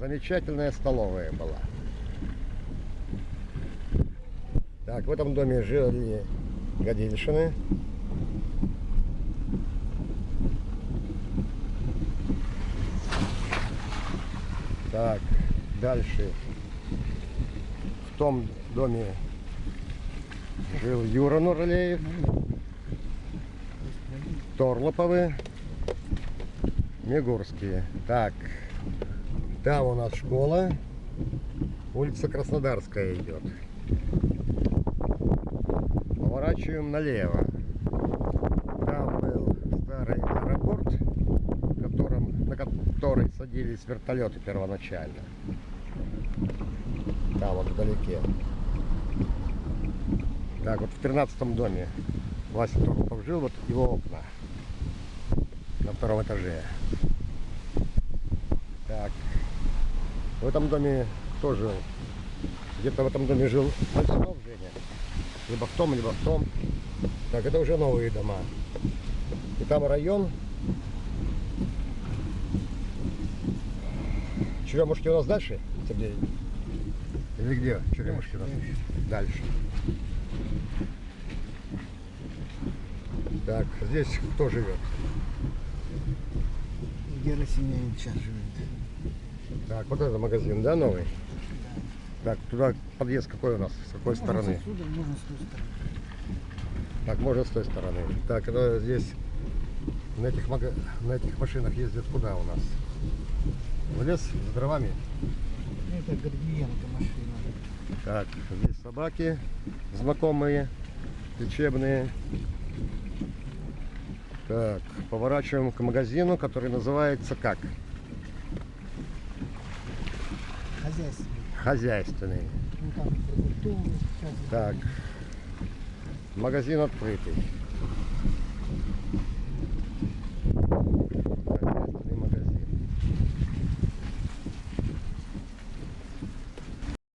замечательная столовая была. Так, в этом доме жили Годильшины. Так, дальше. В том доме жил Юра Нурлеев, Торлоповы, Мигурские. Так, там у нас школа, улица Краснодарская идет. Поворачиваем налево. Там был старый аэропорт, на который садились вертолеты первоначально. Там вот вдалеке. Так, вот в 13-м доме Вася Торлопов жил, вот его окна на втором этаже. Так, в этом доме кто жил? Где-то в этом доме жил Мальцинов Женя. Либо в том, либо в том. Так, это уже новые дома. И там район. Черемушки у нас дальше, Сергей? Или где черемушки у нас? Дальше. Так, здесь кто живет? Герасимович сейчас живет. Так, вот это магазин, да, новый? Да. Так, туда подъезд какой у нас? С какой стороны? Отсюда, можно с той стороны. Так, можно с той стороны. Так, это здесь на этих машинах ездят куда у нас? В лес с дровами? Это Гордиенко машина. Так, здесь собаки знакомые, лечебные. Так, поворачиваем к магазину, который называется как? Хозяйственный. Хозяйственный. Ну там продуктовый. Так, магазин открытый.